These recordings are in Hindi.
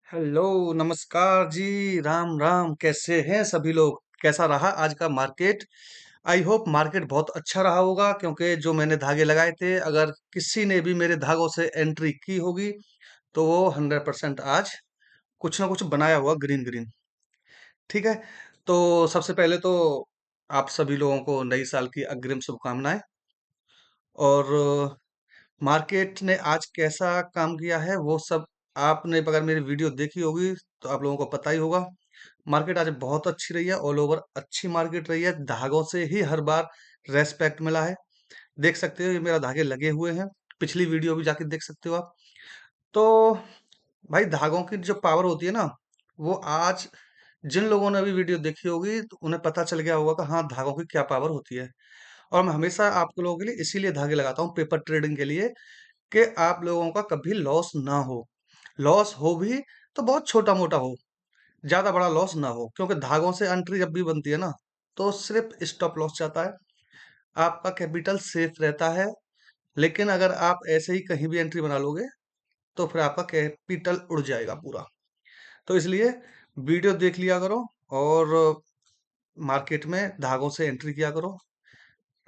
हेलो, नमस्कार जी, राम राम। कैसे हैं सभी लोग? कैसा रहा आज का मार्केट? आई होप मार्केट बहुत अच्छा रहा होगा, क्योंकि जो मैंने धागे लगाए थे, अगर किसी ने भी मेरे धागों से एंट्री की होगी तो वो 100% आज कुछ ना कुछ बनाया हुआ ग्रीन ग्रीन। ठीक है। तो सबसे पहले तो आप सभी लोगों को नई साल की अग्रिम शुभकामनाएं। और मार्केट ने आज कैसा काम किया है वो सब आपने अगर मेरी वीडियो देखी होगी तो आप लोगों को पता ही होगा। मार्केट आज बहुत अच्छी रही है, ऑल ओवर अच्छी मार्केट रही है। धागों से ही हर बार रेस्पेक्ट मिला है। देख सकते हो ये मेरा धागे लगे हुए हैं। पिछली वीडियो भी जाके देख सकते हो आप। तो भाई धागों की जो पावर होती है ना, वो आज जिन लोगों ने अभी वीडियो देखी होगी तो उन्हें पता चल गया होगा कि हाँ, धागों की क्या पावर होती है। और मैं हमेशा आप लोगों के लिए इसीलिए धागे लगाता हूँ, पेपर ट्रेडिंग के लिए, कि आप लोगों का कभी लॉस ना हो। लॉस हो भी तो बहुत छोटा मोटा हो, ज्यादा बड़ा लॉस ना हो, क्योंकि धागों से एंट्री जब भी बनती है ना, तो सिर्फ स्टॉप लॉस जाता है। आपका कैपिटल सेफ रहता है। लेकिन अगर आप ऐसे ही कहीं भी एंट्री बना लोगे तो फिर आपका कैपिटल उड़ जाएगा पूरा। तो इसलिए वीडियो देख लिया करो और मार्केट में धागों से एंट्री किया करो।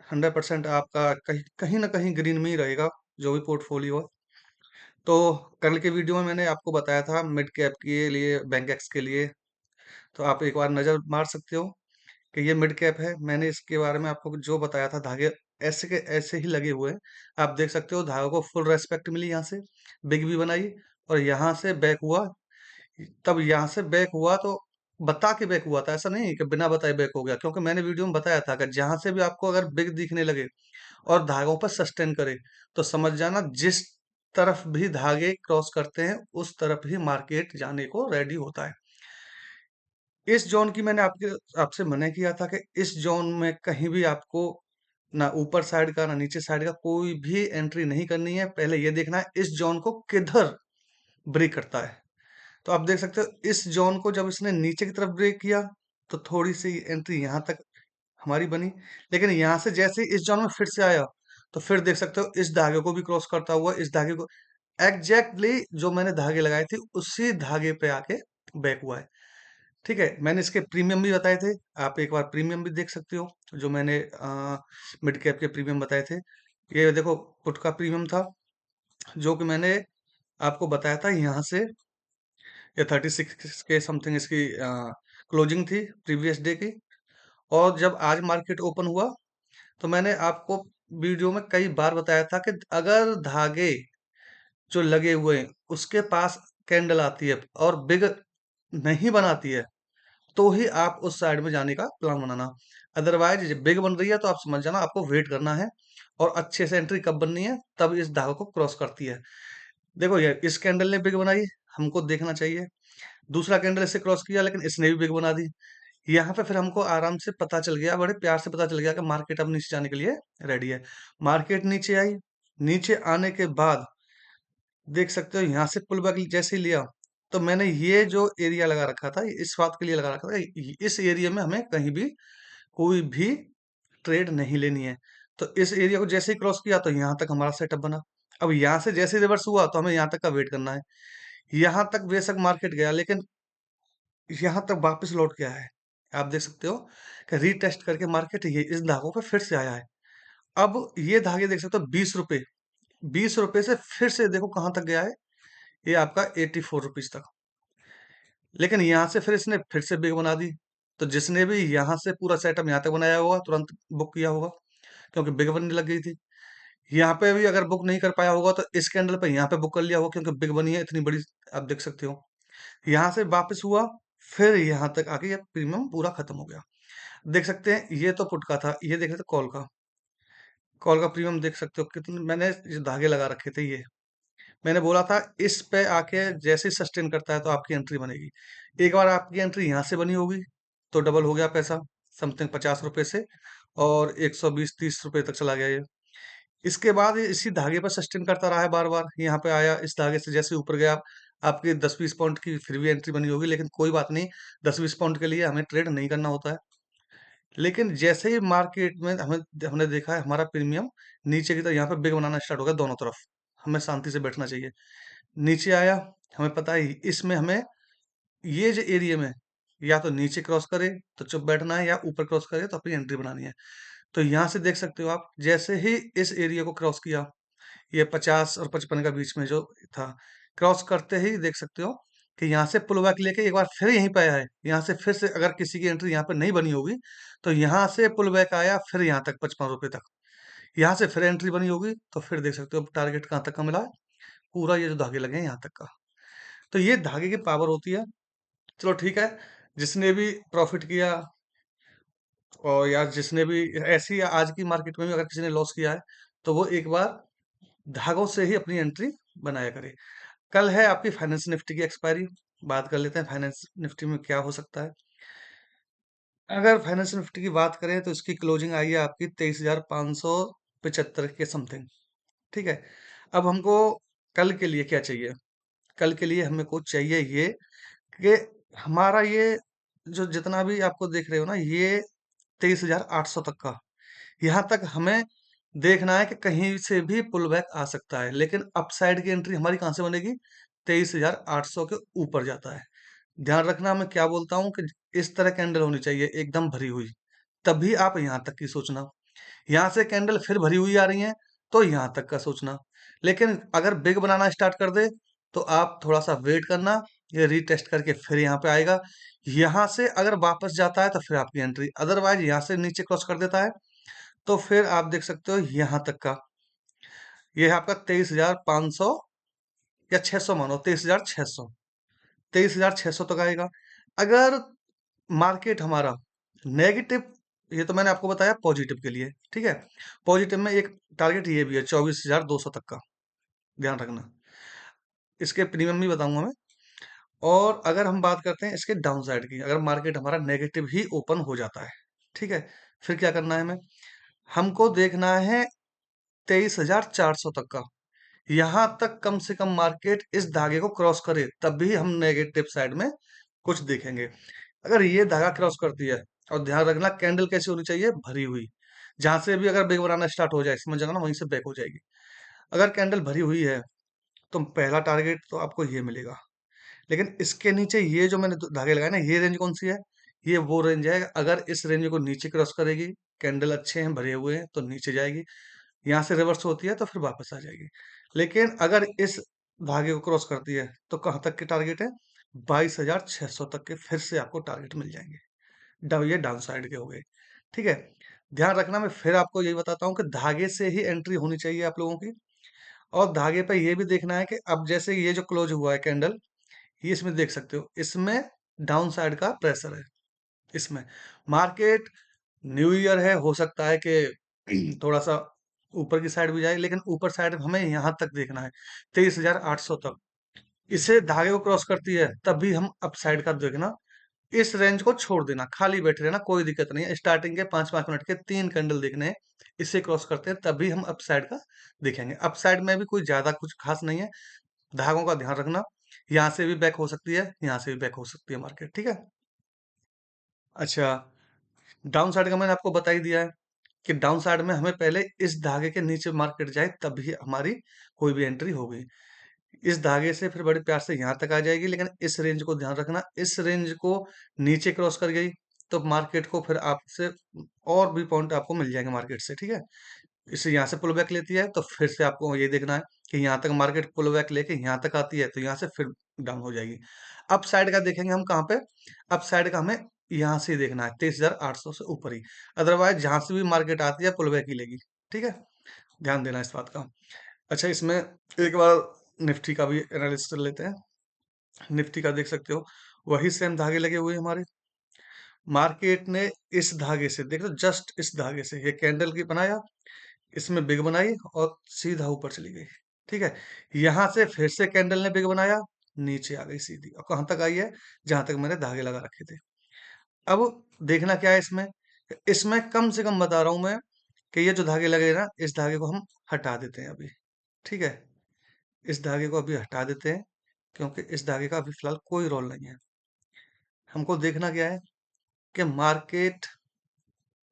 100% आपका कहीं कहीं ना कहीं ग्रीन में ही रहेगा, जो भी पोर्टफोलियो है। तो कल के वीडियो में मैंने आपको बताया था मिड कैप के लिए, बैंक एक्स के लिए। तो आप एक बार नजर मार सकते हो कि ये मिड कैप है। मैंने इसके बारे में आपको जो बताया था, धागे ऐसे के ऐसे ही लगे हुए हैं। आप देख सकते हो धागों को फुल रेस्पेक्ट मिली यहाँ से। बिग भी बनाई और यहाँ से बैक हुआ। तब यहाँ से बैक हुआ तो बता के बैक हुआ था, ऐसा नहीं कि बिना बताए बैक हो गया, क्योंकि मैंने वीडियो में बताया था कि जहां से भी आपको अगर बिग दिखने लगे और धागों पर सस्टेन करे, तो समझ जाना जिस तरफ भी धागे क्रॉस करते हैं उस तरफ ही मार्केट जाने को रेडी होता है। इस जोन की मैंने आपके आपसे मना किया था कि इस जोन में कहीं भी आपको ना ऊपर साइड का ना नीचे साइड का कोई भी एंट्री नहीं करनी है। पहले ये देखना है इस जोन को किधर ब्रेक करता है। तो आप देख सकते हो इस जोन को जब इसने नीचे की तरफ ब्रेक किया तो थोड़ी सी एंट्री यहाँ तक हमारी बनी। लेकिन यहाँ से जैसे ही इस जोन में फिर से आया, तो फिर देख सकते हो इस धागे को भी क्रॉस करता हुआ इस धागे को एग्जैक्टली जो मैंने धागे लगाए थे उसी धागे पे आके बैक हुआ है। ठीक है। मैंने इसके प्रीमियम भी बताए थे। आप एक बार प्रीमियम भी देख सकते हो, जो मैंने मिड कैप के प्रीमियम बताए थे। ये देखो पुट का प्रीमियम था, जो कि मैंने आपको बताया था यहाँ से। ये 36 के समथिंग इसकी क्लोजिंग थी प्रीवियस डे की। और जब आज मार्केट ओपन हुआ तो मैंने आपको वीडियो में कई बार बताया था कि अगर धागे जो लगे हुए हैं उसके पास कैंडल आती है और बिग नहीं बनाती है, तो ही आप उस साइड में जाने का प्लान बनाना। अदरवाइज बिग बन रही है तो आप समझ जाना आपको वेट करना है। और अच्छे से एंट्री कब बननी है, तब इस धागे को क्रॉस करती है। देखो ये इस कैंडल ने बिग बनाई, हमको देखना चाहिए। दूसरा कैंडल इससे क्रॉस किया लेकिन इसने भी बिग बना दी। यहाँ पे फिर हमको आराम से पता चल गया, बड़े प्यार से पता चल गया कि मार्केट अब नीचे जाने के लिए रेडी है। मार्केट नीचे आई। नीचे आने के बाद देख सकते हो यहाँ से पुल बैक जैसे ही लिया, तो मैंने ये जो एरिया लगा रखा था, इस बात के लिए लगा रखा था इस एरिया में हमें कहीं भी कोई भी ट्रेड नहीं लेनी है। तो इस एरिया को जैसे ही क्रॉस किया तो यहाँ तक हमारा सेटअप बना। अब यहाँ से जैसे रिवर्स हुआ तो हमें यहाँ तक का वेट करना है। यहाँ तक बेशक मार्केट गया लेकिन यहाँ तक वापस लौट के आया है। आप देख सकते हो कि रीटेस्ट करके मार्केट ये इस धागों पे फिर से आया है। अब ये धागे देख सकते हो 20 रुपए, 20 रुपए से फिर से देखो कहाँ तक गया है। ये आपका 84 रुपीज तक। लेकिन यहाँ से फिर इसने फिर से बिग बना दी। तो जिसने भी यहाँ से पूरा सेटअप यहाँ तक बनाया होगा तुरंत बुक किया होगा, क्योंकि बिग बनने लग गई थी। यहाँ पे भी अगर बुक नहीं कर पाया होगा तो इस कैंडल पे यहाँ पे बुक कर लिया होगा, क्योंकि बिग बनी है इतनी बड़ी। आप देख सकते हो यहाँ से वापस हुआ, फिर यहाँ तक आके ये प्रीमियम पूरा खत्म हो गया। देख सकते हैं ये तो पुट का था, ये देख रहे थे कॉल का। कॉल का प्रीमियम देख सकते हो कितने मैंने ये धागे लगा रखे थे। ये मैंने बोला था इस पे आके जैसे ही सस्टेन करता है तो आपकी एंट्री बनेगी। एक बार आपकी एंट्री यहाँ से बनी होगी तो डबल हो गया पैसा, समथिंग 50 रुपए से, और 120-30 रुपए तक चला गया ये। इसके बाद ये इसी धागे पर सस्टेन करता रहा है बार बार। यहाँ पे आया, इस धागे से जैसे ऊपर गया, आपकी 10-20 पॉइंट की फिर भी एंट्री बनी होगी, लेकिन कोई बात नहीं। 10-20 पॉइंट के लिए हमें ट्रेड नहीं करना होता है। लेकिन जैसे ही मार्केट में हमने देखा है हमारा प्रीमियम नीचे की तरफ यहाँ पे बिग बनाना स्टार्ट हो गया दोनों तरफ। हमें शांति से बैठना चाहिए। नीचे आया, हमें पता है इसमें हमें ये जो एरिया में या तो नीचे क्रॉस करे तो चुप बैठना है, या ऊपर क्रॉस करे तो अपनी एंट्री बनानी है। तो यहाँ से देख सकते हो आप, जैसे ही इस एरिया को क्रॉस किया, ये 50 और 55 का बीच में जो था, क्रॉस करते ही देख सकते हो कि यहाँ से पुल बैक लेके एक बार फिर यहीं पे आया है। यहाँ से फिर से अगर किसी की एंट्री यहाँ पे नहीं बनी होगी, तो यहाँ से पुल बैक आया फिर यहाँ तक 55 रुपए तक। यहाँ से फिर एंट्री बनी होगी, तो फिर देख सकते हो टारगेट कहाँ तक का मिला है, पूरा ये जो धागे लगे हैं यहाँ तक का। तो ये धागे की पावर होती है। चलो ठीक है, जिसने भी प्रॉफिट किया, और या जिसने भी ऐसी आज की मार्केट में भी अगर किसी ने लॉस किया है, तो वो एक बार धागों से ही अपनी एंट्री बनाया करे। कल है आपकी फाइनेंस निफ्टी की एक्सपायरी। बात कर लेते हैं फाइनेंस निफ्टी में क्या हो सकता है। अगर फाइनेंस निफ्टी की बात करें तो इसकी क्लोजिंग आई है आपकी 23,575 के समथिंग। ठीक है। अब हमको कल के लिए क्या चाहिए? कल के लिए हमें को चाहिए ये कि हमारा ये जो जितना भी आपको देख रहे हो ना, ये 23,800 तक का, यहाँ तक हमें देखना है कि कहीं से भी पुल बैक आ सकता है, लेकिन अपसाइड की एंट्री हमारी कहाँ से बनेगी? 23,800 के ऊपर जाता है। ध्यान रखना मैं क्या बोलता हूँ कि इस तरह कैंडल होनी चाहिए एकदम भरी हुई, तभी आप यहाँ तक की सोचना। यहाँ से कैंडल फिर भरी हुई आ रही है, तो यहाँ तक का सोचना। लेकिन अगर बिग बनाना स्टार्ट कर दे, तो आप थोड़ा सा वेट करना, ये रीटेस्ट करके फिर यहाँ पे आएगा। यहाँ से अगर वापस जाता है तो फिर आपकी एंट्री, अदरवाइज यहाँ से नीचे क्रॉस कर देता है, तो फिर आप देख सकते हो यहाँ तक का, ये है आपका 23,500 या 600, मानो 23,600, 23,600 तक आएगा। अगर मार्केट हमारा नेगेटिव, ये तो मैंने आपको बताया पॉजिटिव के लिए, ठीक है। पॉजिटिव में एक टारगेट ये भी है 24,200 तक का, ध्यान रखना। इसके प्रीमियम भी बताऊंगा मैं। और अगर हम बात करते हैं इसके डाउन साइड की, अगर मार्केट हमारा नेगेटिव ही ओपन हो जाता है, ठीक है, फिर क्या करना है हमें? हमको देखना है 23,400 तक का। यहाँ तक कम से कम मार्केट इस धागे को क्रॉस करे, तब भी हम नेगेटिव साइड में कुछ देखेंगे। अगर ये धागा क्रॉस करती है, और ध्यान रखना कैंडल कैसी होनी चाहिए? भरी हुई। जहां से भी अगर बैक बनाना स्टार्ट हो जाए, समझ जाना वहीं से बैक हो जाएगी। अगर कैंडल भरी हुई है, तो पहला टारगेट तो आपको ये मिलेगा। लेकिन इसके नीचे ये जो मैंने धागे लगाए ना, ये रेंज कौन सी है? ये वो रेंज है, अगर इस रेंज को नीचे क्रॉस करेगी, कैंडल अच्छे हैं भरे हुए हैं, तो नीचे जाएगी। यहाँ से रिवर्स होती है तो फिर वापस आ जाएगी। लेकिन अगर इस धागे को क्रॉस करती है, तो कहाँ तक के टारगेट है? 22,600 तक के फिर से आपको टारगेट मिल जाएंगे। ये डाउन साइड के हो गए। ठीक है। ध्यान रखना, मैं फिर आपको यही बताता हूँ कि धागे से ही एंट्री होनी चाहिए आप लोगों की। और धागे पे ये भी देखना है कि अब जैसे ये जो क्लोज हुआ है कैंडल, ये इसमें देख सकते हो, इसमें डाउन साइड का प्रेशर है। इसमें मार्केट न्यू ईयर है, हो सकता है कि थोड़ा सा ऊपर की साइड भी जाए, लेकिन ऊपर साइड हमें यहाँ तक देखना है, 23,800 तक। इसे धागे को क्रॉस करती है, तब भी हम अप साइड का देखना। इस रेंज को छोड़ देना, खाली बैठे रहना, कोई दिक्कत नहीं है। स्टार्टिंग के 5-5 मिनट के 3 कैंडल देखने हैं, इसे क्रॉस करते हैं तभी हम अप साइड का देखेंगे। अप साइड में भी कोई ज्यादा कुछ खास नहीं है, धागों का ध्यान रखना। यहाँ से भी बैक हो सकती है, यहाँ से भी बैक हो सकती है मार्केट, ठीक है। अच्छा, डाउन साइड का मैंने आपको बता ही दिया है कि डाउन साइड में हमें पहले इस धागे के नीचे मार्केट जाए, तभी हमारी कोई भी एंट्री होगी। इस धागे से फिर बड़े प्यार से यहाँ तक आ जाएगी, लेकिन इस रेंज को ध्यान रखना, इस रेंज को नीचे क्रॉस कर गई, तो मार्केट को फिर आपसे और भी पॉइंट आपको मिल जाएंगे मार्केट से, ठीक है। इसे यहाँ से पुल बैक लेती है, तो फिर से आपको ये देखना है कि यहाँ तक मार्केट पुल बैक लेके यहाँ तक आती है, तो यहाँ से फिर डाउन हो जाएगी। अप साइड का देखेंगे हम कहाँ पे? अप साइड का हमें यहाँ से ही देखना है, 23,800 से ऊपर ही। अदरवाइज जहां से भी मार्केट आती है पुल बैक ही लेगी, ठीक है। ध्यान देना इस बात का। अच्छा, इसमें एक बार निफ्टी का भी एनालिसिस कर लेते हैं। निफ्टी का देख सकते हो, वही सेम धागे लगे हुए हैं हमारे। मार्केट ने इस धागे से, देखो जस्ट इस धागे से ये कैंडल की बनाया, इसमें बिग बनाई और सीधा ऊपर चली गई, ठीक है। यहां से फिर से कैंडल ने बिग बनाया, नीचे आ गई सीधी, और कहां तक आई है? जहां तक मैंने धागे लगा रखे थे। अब देखना क्या है इसमें? इसमें कम से कम बता रहा हूं मैं कि ये जो धागे लगे हैं ना, इस धागे को हम हटा देते हैं अभी, ठीक है। इस धागे को अभी हटा देते हैं, क्योंकि इस धागे का अभी फिलहाल कोई रोल नहीं है। हमको देखना क्या है कि मार्केट,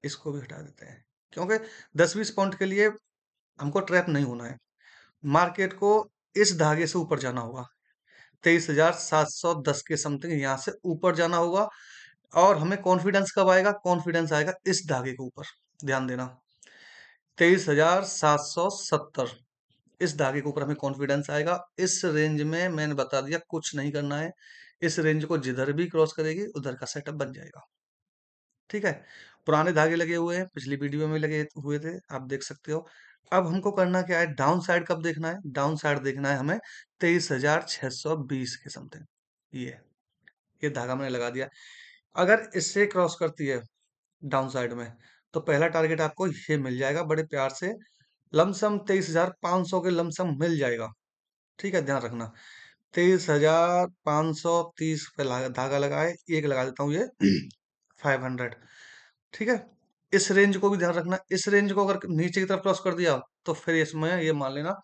इसको भी हटा देते हैं, क्योंकि 10-20 पॉइंट के लिए हमको ट्रैप नहीं होना है। मार्केट को इस धागे से ऊपर जाना होगा, 23,710 के समथिंग यहाँ से ऊपर जाना होगा। और हमें कॉन्फिडेंस कब आएगा? कॉन्फिडेंस आएगा इस धागे के ऊपर, ध्यान देना। 23,770 इस धागे के ऊपर हमें कॉन्फिडेंस आएगा। इस रेंज में मैंने बता दिया कुछ नहीं करना है। इस रेंज को जिधर भी क्रॉस करेगी उधर का सेटअप बन जाएगा। ठीक है, पुराने धागे लगे हुए हैं, पिछली वीडियो में लगे हुए थे, आप देख सकते हो। अब हमको करना क्या है? डाउन साइड कब देखना है? डाउन साइड देखना है हमें 23,620 के समथिंग। ये धागा मैंने लगा दिया। अगर इससे क्रॉस करती है डाउन साइड में, तो पहला टारगेट आपको ये मिल जाएगा बड़े प्यार से। लमसम 23,500 के लमसम मिल जाएगा। ठीक है, ध्यान रखना। 23,530 पे धागा लगाए, एक लगा देता हूँ ये 500। ठीक है, इस रेंज को भी ध्यान रखना। इस रेंज को अगर नीचे की तरफ क्रॉस कर दिया तो फिर इसमें ये मान लेना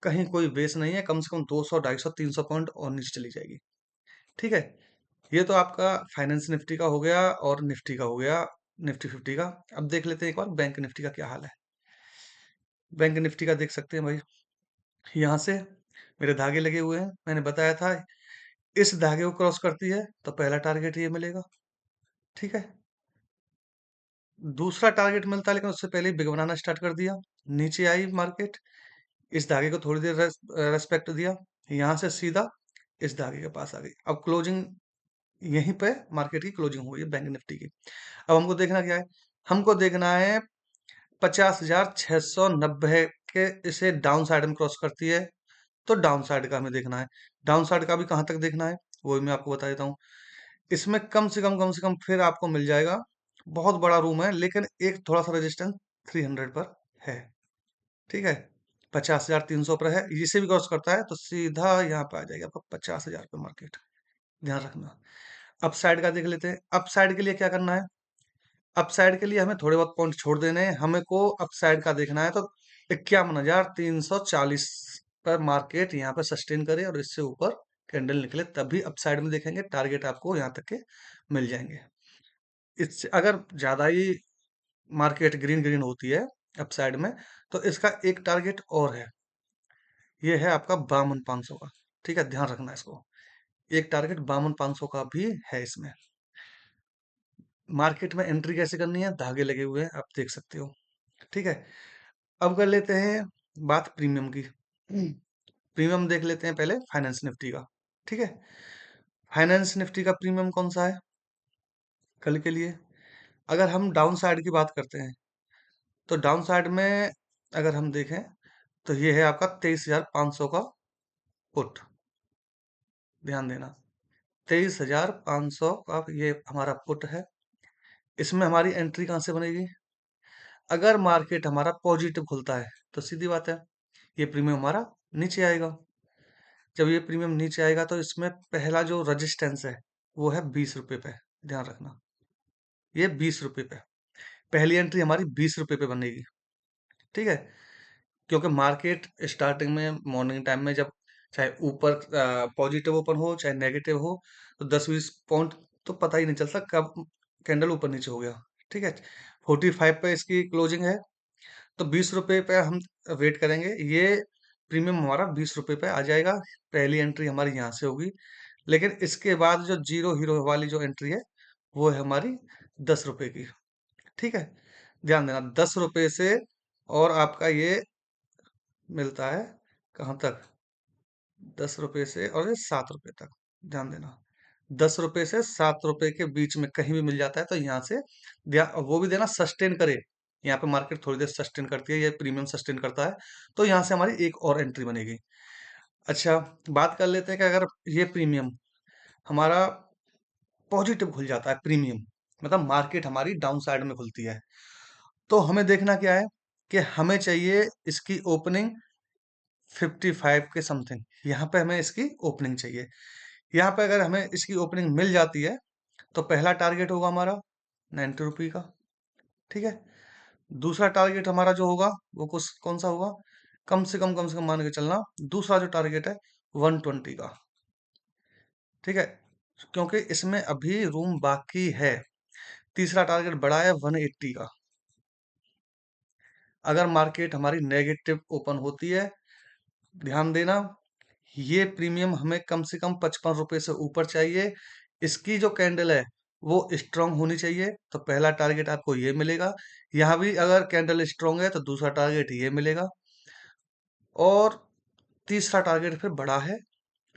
कहीं कोई बेस नहीं है, कम से कम 200 250 300 पॉइंट और नीचे चली जाएगी। ठीक है, ये तो आपका फाइनेंस निफ्टी का हो गया और निफ्टी का हो गया, निफ्टी 50 का। अब देख लेते हैं एक बार बैंक निफ्टी का क्या हाल है। बैंक निफ्टी का देख सकते हैं भाई, यहाँ से मेरे धागे लगे हुए हैं, मैंने बताया था इस धागे को क्रॉस करती है तो पहला टारगेट ये मिलेगा। ठीक है, दूसरा टारगेट मिलता है लेकिन उससे पहले ही बिग बनाना स्टार्ट कर दिया। नीचे आई मार्केट, इस धागे को थोड़ी देर रेस्पेक्ट दिया, यहाँ से सीधा इस धागे के पास आ गई। अब क्लोजिंग यहीं पे मार्केट की क्लोजिंग हुई है बैंक निफ्टी की। अब हमको देखना क्या है? हमको देखना है 50,690 के इसे डाउन साइड में क्रॉस करती है तो डाउन साइड का हमें देखना है। डाउन साइड का भी कहाँ तक देखना है वो भी मैं आपको बता देता हूँ। इसमें कम से कम फिर आपको मिल जाएगा, बहुत बड़ा रूम है लेकिन एक थोड़ा सा रेजिस्टेंस 300 पर है। ठीक है, 50,300 पर है, इसे भी क्रॉस करता है तो सीधा यहाँ पे आ जाएगा आपका 50,000 पे मार्केट। ध्यान रखना। अप साइड का देख लेते हैं। अप साइड के लिए क्या करना है? अप साइड के लिए हमें थोड़े बहुत पॉइंट छोड़ देने हैं, हमें को अप साइड का देखना है तो 51,340 पर मार्केट यहाँ पे सस्टेन करे और इससे ऊपर कैंडल निकले तभी अप साइड में देखेंगे। टारगेट आपको यहाँ तक के मिल जाएंगे। इससे अगर ज्यादा ही मार्केट ग्रीन ग्रीन होती है अप साइड में तो इसका एक टारगेट और है, ये है आपका 52,500 का। ठीक है, ध्यान रखना इसको। एक टारगेट 52,500 का भी है इसमें। मार्केट में एंट्री कैसे करनी है? धागे लगे हुए हैं, आप देख सकते हो। ठीक है, अब कर लेते हैं बात प्रीमियम की। प्रीमियम देख लेते हैं पहले फाइनेंस निफ्टी का। ठीक है, फाइनेंस निफ्टी का प्रीमियम कौन सा है कल के लिए? अगर हम डाउन साइड की बात करते हैं तो डाउन साइड में अगर हम देखें तो ये है आपका 23,500 का पुट। ध्यान देना, 23,500 का ये हमारा पुट है। इसमें हमारी एंट्री कहाँ से बनेगी? अगर मार्केट हमारा पॉजिटिव खुलता है तो सीधी बात है ये प्रीमियम हमारा नीचे आएगा। जब ये प्रीमियम नीचे आएगा तो इसमें पहला जो रजिस्टेंस है वो है 20 रुपए पे। ध्यान रखना, ये 20 रुपए पे पहली एंट्री हमारी 20 रुपए पे बनेगी। ठीक है, क्योंकि मार्केट स्टार्टिंग में मॉर्निंग टाइम में जब चाहे ऊपर पॉजिटिव ओपन हो चाहे नेगेटिव हो तो 10-20 पॉइंट तो पता ही नहीं चलता कब कैंडल ऊपर नीचे हो गया। ठीक है, 45 पे इसकी क्लोजिंग है तो 20 रुपए पे हम वेट करेंगे। ये प्रीमियम हमारा 20 रुपए पे आ जाएगा। पहली एंट्री हमारी यहाँ से होगी, लेकिन इसके बाद जो जीरो हीरो वाली जो एंट्री है वो है हमारी 10 रुपए की। ठीक है, ध्यान देना 10 रुपए से और आपका ये मिलता है कहाँ तक? 10 रुपए से और ये 7 रुपए तक। ध्यान देना, 10 रुपए से 7 रुपए के बीच में कहीं भी मिल जाता है तो यहाँ से वो भी देना सस्टेन करे। यहाँ पे मार्केट थोड़ी देर सस्टेन करती है, ये प्रीमियम सस्टेन करता है तो यहाँ से हमारी एक और एंट्री बनेगी। अच्छा, बात कर लेते हैं कि अगर ये प्रीमियम हमारा पॉजिटिव खुल जाता है, प्रीमियम मतलब मार्केट हमारी डाउन साइड में खुलती है, तो हमें देखना क्या है कि हमें चाहिए इसकी ओपनिंग 55 के समथिंग। यहाँ पे हमें इसकी ओपनिंग चाहिए। यहाँ पे अगर हमें इसकी ओपनिंग मिल जाती है तो पहला टारगेट होगा हमारा 90 रुपये का। ठीक है, दूसरा टारगेट हमारा जो होगा वो कुछ कौन सा होगा? कम से कम मान के चलना, दूसरा जो टारगेट है 120 का। ठीक है, क्योंकि इसमें अभी रूम बाकी है। तीसरा टारगेट बड़ा है 180 का। अगर मार्केट हमारी नेगेटिव ओपन होती है, ध्यान देना, ये प्रीमियम हमें कम से कम 55 रुपए से ऊपर चाहिए। इसकी जो कैंडल है वो स्ट्रांग होनी चाहिए, तो पहला टारगेट आपको ये मिलेगा। यहाँ भी अगर कैंडल स्ट्रांग है तो दूसरा टारगेट ये मिलेगा, और तीसरा टारगेट फिर बड़ा है।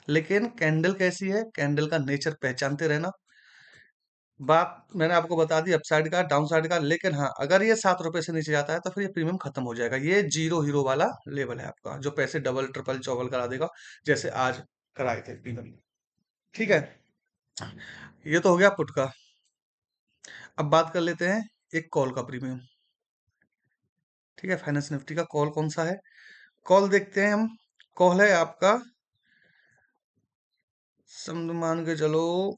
लेकिन कैंडल कैसी है, कैंडल का नेचर पहचानते रहना। बात मैंने आपको बता दी अपसाइड का, डाउन साइड का। लेकिन हाँ, अगर ये 7 रुपए से नीचे जाता है तो फिर ये प्रीमियम खत्म हो जाएगा। ये जीरो हीरो वाला लेवल है आपका, जो पैसे डबल ट्रिपल चौबल करा देगा, जैसे आज कराए थे प्रीमियम। ठीक है, ये तो हो गया पुट का। अब बात कर लेते हैं एक कॉल का प्रीमियम। ठीक है, फाइनेंस निफ्टी का कॉल कौन सा है, कॉल देखते हैं हम। कॉल है आपका, समझ मान के चलो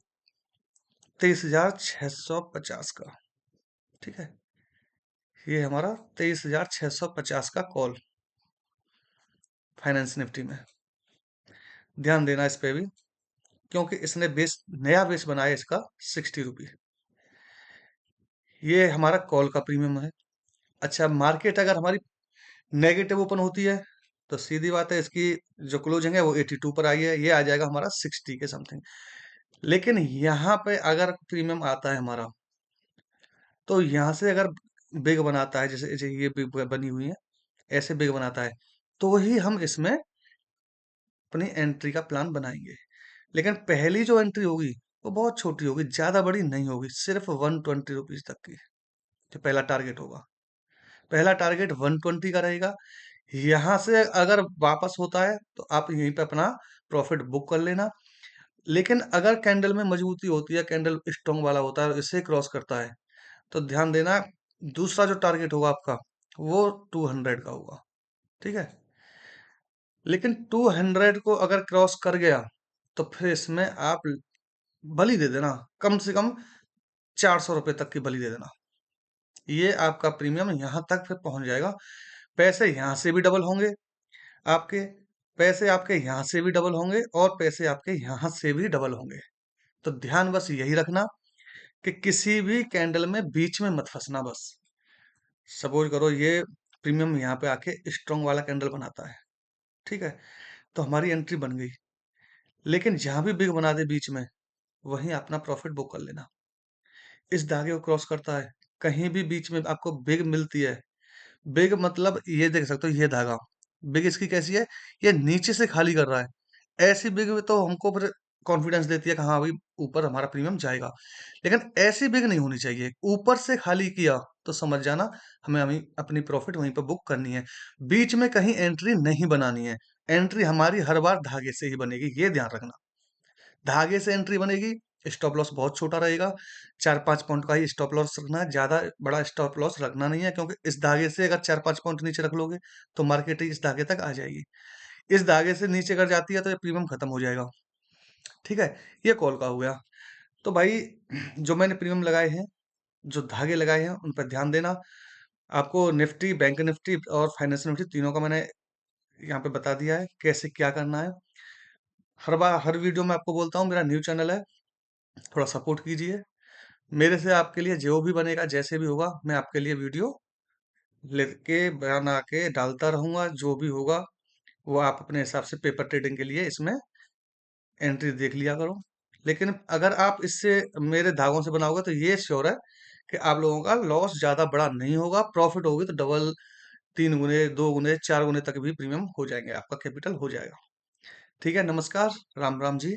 23,650 का। ठीक है, ये हमारा 23,650 का कॉल फाइनेंस निफ्टी में। ध्यान देना इस पे भी, क्योंकि इसने बेस, नया बेस बनाया इसका 60 रुपी। ये हमारा कॉल का प्रीमियम है। अच्छा, मार्केट अगर हमारी नेगेटिव ओपन होती है तो सीधी बात है, इसकी जो क्लोजिंग है वो 82 पर आई है, ये आ जाएगा हमारा 60 के समथिंग। लेकिन यहाँ पे अगर प्रीमियम आता है हमारा, तो यहाँ से अगर बिग बनाता है, जैसे जैसे ये बिग बनी हुई है, ऐसे बिग बनाता है, तो ही हम इसमें अपनी एंट्री का प्लान बनाएंगे। लेकिन पहली जो एंट्री होगी वो बहुत छोटी होगी, ज्यादा बड़ी नहीं होगी, सिर्फ 120 रुपीज तक की। जो पहला टारगेट होगा, पहला टारगेट 120 का रहेगा। यहां से अगर वापस होता है तो आप यहीं पे अपना प्रॉफिट बुक कर लेना। लेकिन अगर कैंडल में मजबूती होती है, कैंडल स्ट्रॉन्ग वाला होता है और इसे क्रॉस करता है, तो ध्यान देना, दूसरा जो टारगेट होगा आपका वो 200 का होगा। ठीक है, लेकिन 200 को अगर क्रॉस कर गया तो फिर इसमें आप बलि दे देना, कम से कम 400 रुपए तक की बलि दे देना। ये आपका प्रीमियम यहाँ तक फिर पहुंच जाएगा। पैसे यहाँ से भी डबल होंगे आपके, पैसे आपके यहाँ से भी डबल होंगे, और पैसे आपके यहाँ से भी डबल होंगे। तो ध्यान बस यही रखना कि किसी भी कैंडल में बीच में मत फंसना बस। सपोज करो ये प्रीमियम यहाँ पे आके स्ट्रॉन्ग वाला कैंडल बनाता है, ठीक है, तो हमारी एंट्री बन गई। लेकिन जहां भी बिग बना दे बीच में, वहीं अपना प्रॉफिट बुक कर लेना। इस धागे को क्रॉस करता है, कहीं भी बीच में आपको बिग मिलती है, बिग मतलब ये देख सकते हो, ये धागा बिग इसकी कैसी है, ये नीचे से खाली कर रहा है। ऐसी बिग में तो हमको फिर कॉन्फिडेंस देती है कि हाँ भाई ऊपर हमारा प्रीमियम जाएगा। लेकिन ऐसी बिग नहीं होनी चाहिए, ऊपर से खाली किया तो समझ जाना हमें हमें अपनी प्रॉफिट वहीं पर बुक करनी है। बीच में कहीं एंट्री नहीं बनानी है। एंट्री हमारी हर बार धागे से ही बनेगी, ये ध्यान रखना। धागे से एंट्री बनेगी, स्टॉप लॉस बहुत छोटा रहेगा, 4-5 पॉइंट का ही स्टॉप लॉस रखना है, ज्यादा बड़ा स्टॉप लॉस रखना नहीं है। क्योंकि इस धागे से अगर 4-5 पॉइंट नीचे रख लोगे तो मार्केट इस धागे तक आ जाएगी। इस धागे से नीचे अगर जाती है तो ये प्रीमियम खत्म हो जाएगा। ठीक है, ये कॉल का हो गया। तो भाई जो मैंने प्रीमियम लगाए हैं, जो धागे लगाए हैं, उन पर ध्यान देना। आपको निफ्टी, बैंक निफ्टी और फाइनेंस निफ्टी तीनों का मैंने यहाँ पे बता दिया है कैसे क्या करना है। हर बार हर वीडियो में आपको बोलता हूँ, मेरा न्यू चैनल है, थोड़ा सपोर्ट कीजिए। मेरे से आपके लिए जो भी बनेगा, जैसे भी होगा, मैं आपके लिए वीडियो लेके बना के डालता रहूंगा। जो भी होगा वो आप अपने हिसाब से पेपर ट्रेडिंग के लिए इसमें एंट्री देख लिया करो। लेकिन अगर आप इससे मेरे धागों से बनाओगे तो ये श्योर है कि आप लोगों का लॉस ज्यादा बड़ा नहीं होगा, प्रॉफिट होगी तो डबल, 3 गुने, 2 गुने, 4 गुने तक भी प्रीमियम हो जाएंगे, आपका कैपिटल हो जाएगा। ठीक है, नमस्कार, राम राम जी।